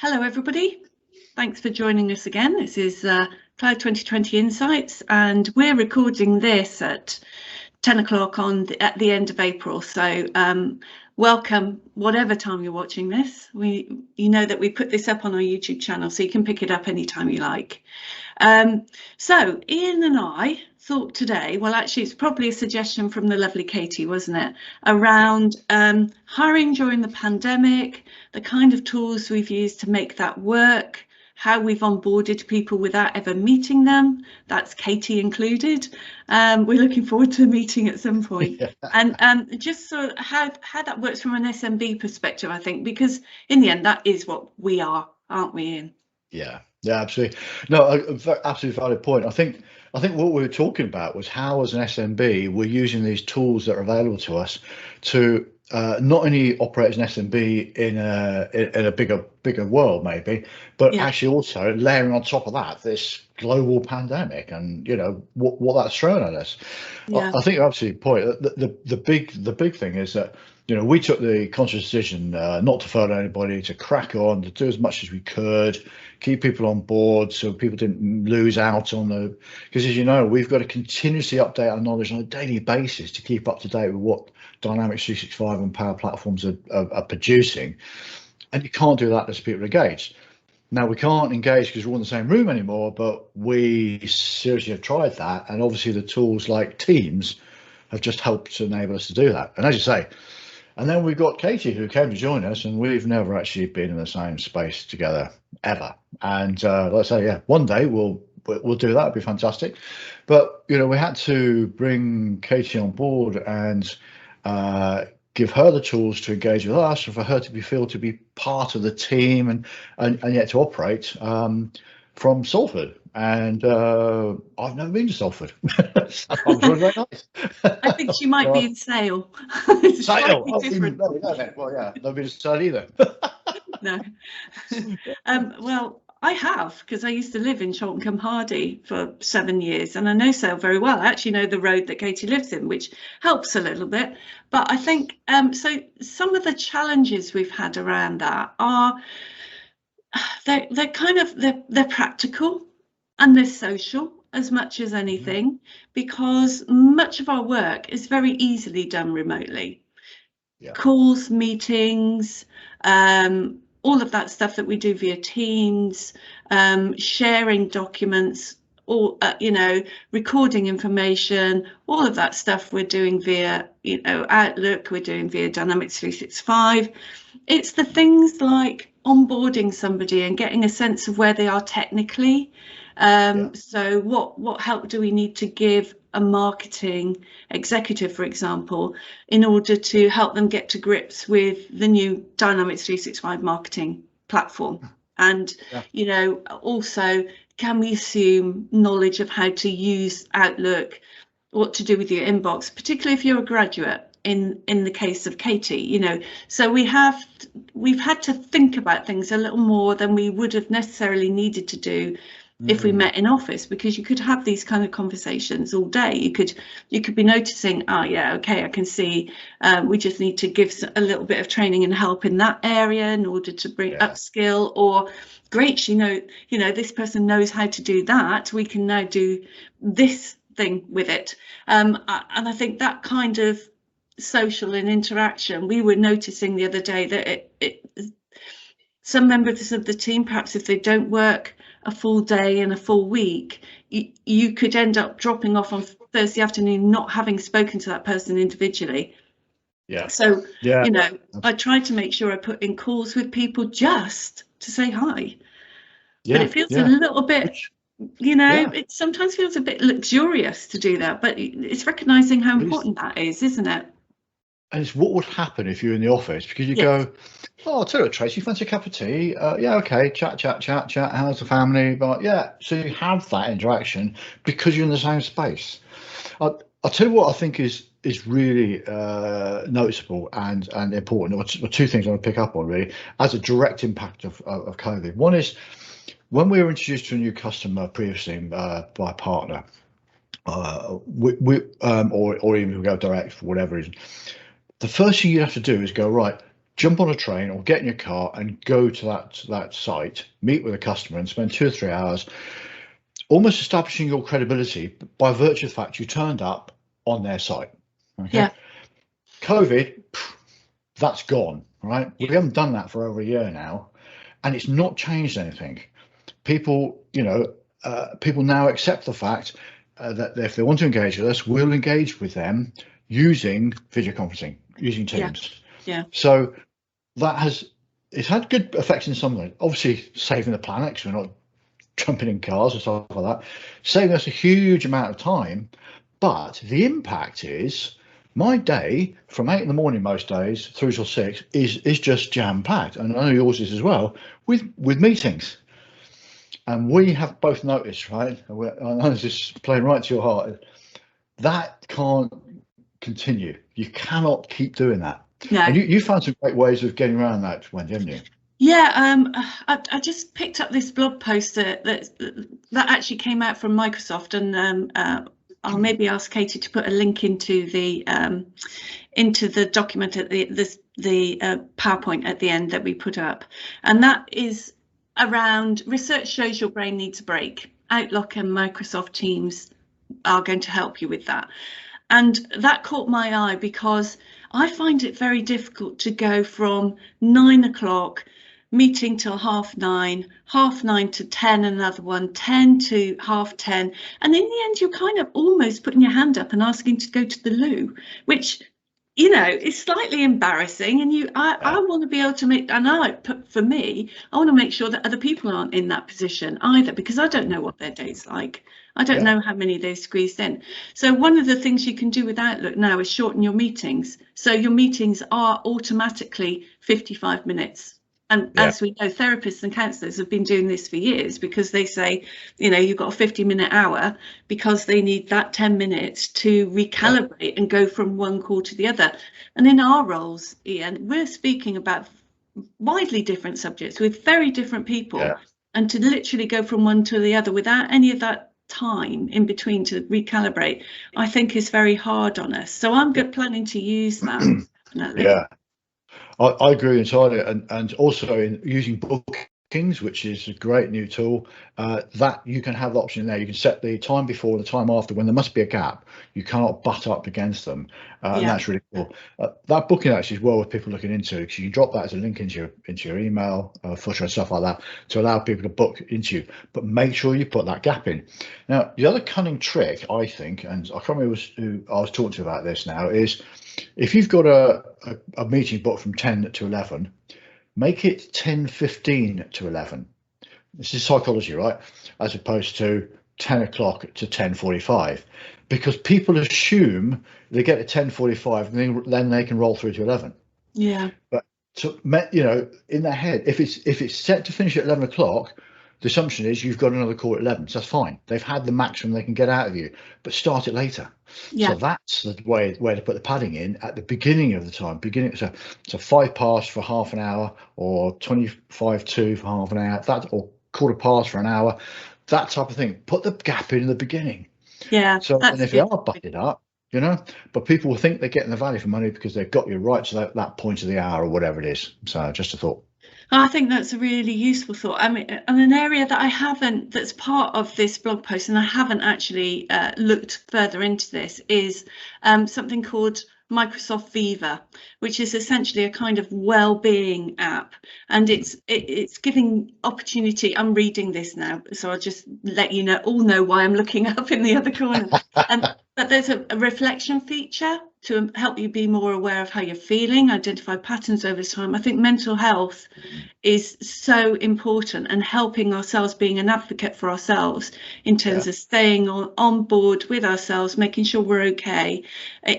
Hello, everybody. Thanks for joining us again. This is Cloud 2020 Insights, and we're recording this at 10 o'clock at the end of April. So welcome, whatever time you're watching this. You know that we put this up on our YouTube channel, so you can pick it up anytime you like. So Ian and I thought today, well, actually, it's probably a suggestion from the lovely Katie, wasn't it? Around hiring during the pandemic, the kind of tools we've used to make that work, how we've onboarded people without ever meeting them. That's Katie included. We're looking forward to a meeting at some point. Yeah. And just sort of how that works from an SMB perspective, I think, because in the end, that is what we are, aren't we, Ian? Yeah, absolutely. No, absolutely valid point. I think what we were talking about was how, as an SMB, we're using these tools that are available to us to not only operate as an SMB in a bigger world, maybe, but actually also layering on top of that this global pandemic and what that's thrown at us. Yeah. I think you're absolutely point. The big thing is that we took the conscious decision not to furlough anybody, to crack on, to do as much as we could, keep people on board so people didn't lose out on because as you know, we've got to continuously update our knowledge on a daily basis to keep up to date with what Dynamics 365 and Power Platforms are producing. And you can't do that unless people are engaged. Now, we can't engage because we're all in the same room anymore, but we seriously have tried that. And obviously the tools like Teams have just helped to enable us to do that. And as you say, and then we've got Katie, who came to join us, and we've never actually been in the same space together ever. And let's say, one day we'll do that. It'd be fantastic. But we had to bring Katie on board and give her the tools to engage with us, and for her to feel to be part of the team, and yet to operate from Salford. And I've never been to Salford. Sounds really very nice. I think she might be in Sale. Sale. Well, yeah, not been to Sale either. No. Well, I have, because I used to live in Chaltenham-Hardy for 7 years, and I know Sale very well. I actually know the road that Katie lives in, which helps a little bit. But I think so. Some of the challenges we've had around that are they're practical and they're social as much as anything, because much of our work is very easily done remotely. Yeah. Calls, meetings, all of that stuff that we do via Teams, sharing documents, or recording information, all of that stuff we're doing via Outlook, we're doing via Dynamics 365. It's the things like onboarding somebody and getting a sense of where they are technically. So what help do we need to give a marketing executive, for example, in order to help them get to grips with the new Dynamics 365 marketing platform? And also, can we assume knowledge of how to use Outlook, what to do with your inbox, particularly if you're a graduate, in the case of Katie, so we've had to think about things a little more than we would have necessarily needed to do if we met in office, because you could have these kind of conversations all day. You could be noticing, okay, I can see we just need to give a little bit of training and help in that area in order to bring upskill, or great, this person knows how to do that, we can now do this thing with it. And I think that kind of social and interaction, we were noticing the other day that some members of the team, perhaps if they don't work a full day and a full week, you could end up dropping off on Thursday afternoon not having spoken to that person individually. So I try to make sure I put in calls with people just to say hi. But it feels a little bit it sometimes feels a bit luxurious to do that, but it's recognizing how important that is, isn't it? And it's what would happen if you're in the office, because you go, oh, tell you, Tracy, you fancy a cup of tea? Okay, chat. How's the family? But so you have that interaction because you're in the same space. I'll tell you what I think is really noticeable and important, or two things I want to pick up on really as a direct impact of COVID. One is when we were introduced to a new customer previously by a partner, or even we go direct for whatever reason. The first thing you have to do is go, right, jump on a train or get in your car and go to that site, meet with a customer and spend 2 or 3 hours almost establishing your credibility by virtue of the fact you turned up on their site. Okay. Yeah. COVID, that's gone, right? We haven't done that for over a year now, and it's not changed anything. People, people now accept the fact that if they want to engage with us, we'll engage with them using video conferencing, using Teams. Yeah. So it's had good effects in some way. Obviously, saving the planet because we're not jumping in cars and stuff like that, saving us a huge amount of time. But the impact is my day from 8 in the morning most days through till 6 is just jam packed, and I know yours is as well, with meetings. And we have both noticed, right? I know this is playing right to your heart. That can't continue. You cannot keep doing that. No. And you found some great ways of getting around that, Wendy, haven't you? Yeah, I just picked up this blog post that actually came out from Microsoft, and I'll maybe ask Katie to put a link into the document at the PowerPoint at the end that we put up, and that is around research shows your brain needs a break. Outlook and Microsoft Teams are going to help you with that. And that caught my eye because I find it very difficult to go from 9 o'clock meeting till 9:30, 9:30 to 10, another one, 10 to 10:30. And in the end, you're kind of almost putting your hand up and asking to go to the loo, which, is slightly embarrassing. And I want to be able to make, and for me, I want to make sure that other people aren't in that position either, because I don't know what their day's like. I don't know how many they've squeezed in. So one of the things you can do with Outlook now is shorten your meetings. So your meetings are automatically 55 minutes. And as we know, therapists and counsellors have been doing this for years, because they say, you've got a 50-minute hour because they need that 10 minutes to recalibrate and go from one call to the other. And in our roles, Ian, we're speaking about widely different subjects with very different people. Yeah. And to literally go from one to the other without any of that time in between to recalibrate, I think is very hard on us. So I'm planning to use that. Definitely. Yeah. I agree entirely, and also in using bookings, which is a great new tool, that you can have the option there. You can set the time before, the time after, when there must be a gap. You cannot butt up against them, and that's really cool. That booking actually is well worth people looking into, because you can drop that as a link into your email footer and stuff like that to allow people to book into you. But make sure you put that gap in. Now, the other cunning trick, I think, and I can't remember who I was talking to about this now, is if you've got a meeting booked from 10 to 11, make it 10:15 to 11. This is psychology, right? As opposed to 10 o'clock to 10:45, because people assume they get to 10:45 and then they can roll through to 11. Yeah. But in their head, if it's set to finish at 11 o'clock, the assumption is you've got another call at 11, so that's fine. They've had the maximum they can get out of you, but start it later. Yeah. So that's the way to put the padding in at the beginning of the time. So 5 past for half an hour, or 25 to for half an hour, or quarter past for an hour, that type of thing. Put the gap in the beginning. Yeah. So, and if they are butted up, but people will think they're getting the value for money because they've got you right to that point of the hour or whatever it is. So just a thought. I think that's a really useful thought. I mean, and an area that that's part of this blog post, and I haven't actually looked further into this, is something called Microsoft Viva, which is essentially a kind of well-being app, and it's giving opportunity. I'm reading this now, so I'll just let you all know why I'm looking up in the other corner. But there's a reflection feature to help you be more aware of how you're feeling, identify patterns over time. I think mental health is so important, and helping ourselves, being an advocate for ourselves in terms of staying on board with ourselves, making sure we're okay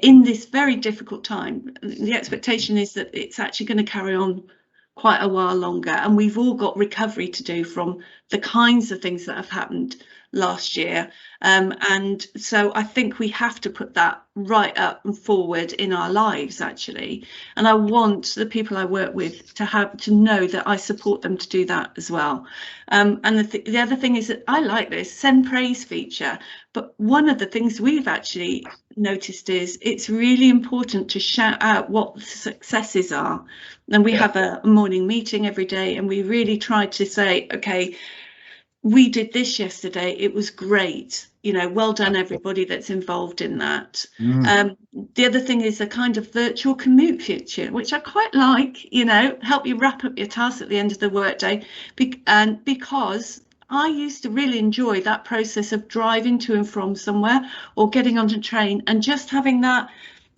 in this very difficult time. The expectation is that it's actually going to carry on quite a while longer, and we've all got recovery to do from the kinds of things that have happened last year. And so I think we have to put that right up and forward in our lives, actually. And I want the people I work with to know that I support them to do that as well. And the other thing is that I like this send praise feature. But one of the things we've actually noticed is it's really important to shout out what the successes are. And we have a morning meeting every day, and we really try to say, okay, we did this yesterday, it was great, well done everybody that's involved in that. The other thing is a kind of virtual commute feature, which I quite like, help you wrap up your tasks at the end of the workday, and because I used to really enjoy that process of driving to and from somewhere or getting on a train and just having that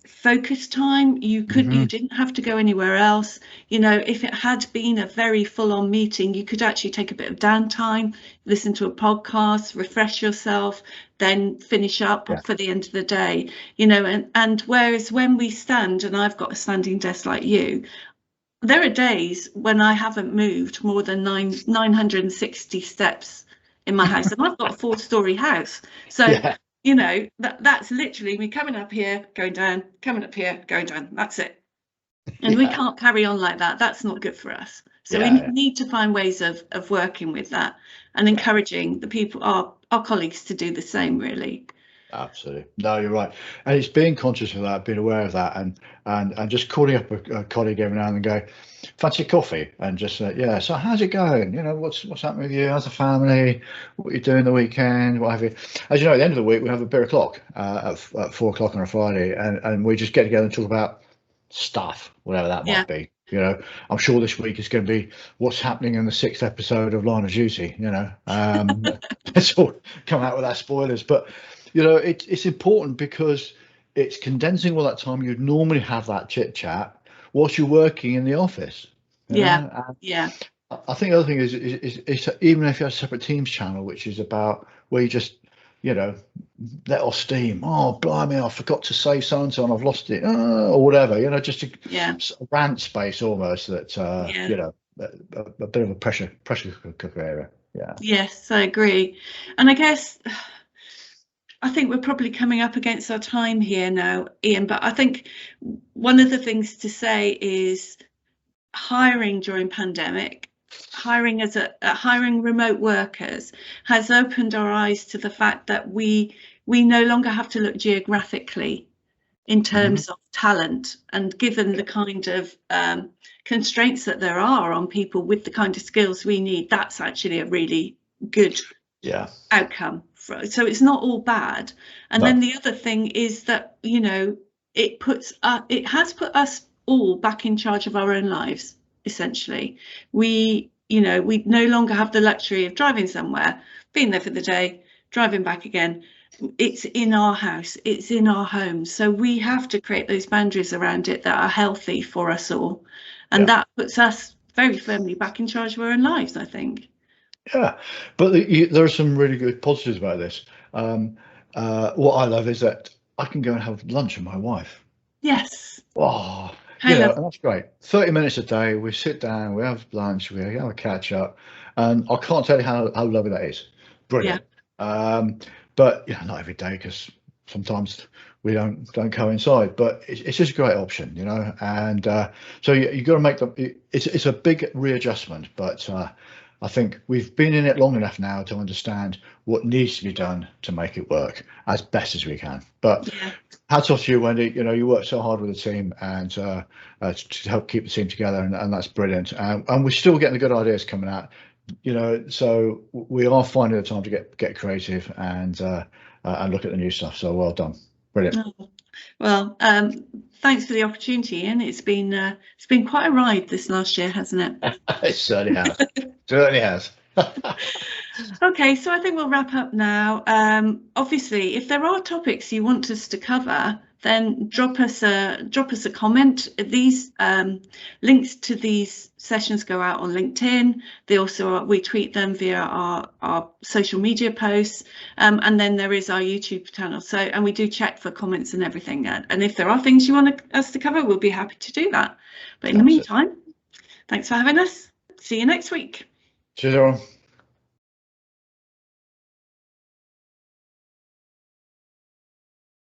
focus time. You didn't have to go anywhere else. If it had been a very full-on meeting, you could actually take a bit of downtime, listen to a podcast, refresh yourself, then finish up for the end of the day. And whereas when we stand, and I've got a standing desk like you, there are days when I haven't moved more than 960 steps in my house, and I've got a 4-story house. So that's literally me coming up here, going down, coming up here, going down. That's it. And we can't carry on like that. That's not good for us. So we need to find ways of working with that and encouraging the people, our colleagues, to do the same, really. Absolutely. No, you're right. And it's being conscious of that, being aware of that, and just calling up a colleague every now and then, go, fancy coffee, and just so how's it going? What's happening with you? How's the family? What you doing the weekend? What have you? As you know, at the end of the week, we have a beer o'clock at 4 o'clock on a Friday, and we just get together and talk about stuff, whatever that might be. I'm sure this week is going to be what's happening in the 6th episode of Line of Duty. Let's all come out with our spoilers, but it's important because it's condensing all that time you'd normally have that chit chat whilst you're working in the office. Yeah. I think the other thing is even if you have a separate Teams channel, which is about where you just let off steam. Oh, blimey, I forgot to say so and so and I've lost it, or whatever. Just a rant space almost that a bit of a pressure cooker area. Yes, I agree. And I think we're probably coming up against our time here now, Ian, but I think one of the things to say is hiring during pandemic, hiring remote workers has opened our eyes to the fact that we no longer have to look geographically in terms of talent, and given the kind of constraints that there are on people with the kind of skills we need, that's actually a really good outcome. So it's not all bad. And then the other thing is that it has put us all back in charge of our own lives. Essentially, we no longer have the luxury of driving somewhere, being there for the day, driving back again. It's in our house, it's in our home, so we have to create those boundaries around it that are healthy for us all, and that puts us very firmly back in charge of our own lives, I think. But there are some really good positives about this. What I love is that I can go and have lunch with my wife. Yes. Oh, and that's great. 30 minutes a day, we sit down, we have lunch, we have a catch up, and I can't tell you how lovely that is. Brilliant. But not every day, because sometimes we don't coincide, but it's just a great option, and so you got to make them. It's a big readjustment, but I think we've been in it long enough now to understand what needs to be done to make it work as best as we can. But hats off to you, Wendy. You work so hard with the team and to help keep the team together, and that's brilliant. And we're still getting the good ideas coming out. So we are finding the time to get creative and look at the new stuff. So well done, brilliant. Well, thanks for the opportunity, Ian. It's been quite a ride this last year, hasn't it? It certainly has. Certainly has. Okay, so I think we'll wrap up now. Obviously, if there are topics you want us to cover, then drop us a comment. These links to these sessions go out on LinkedIn. We tweet them via our social media posts, and then there is our YouTube channel. And we do check for comments and everything. And if there are things you want us to cover, we'll be happy to do that. But in the meantime, thanks for having us. See you next week. Cheers, everyone.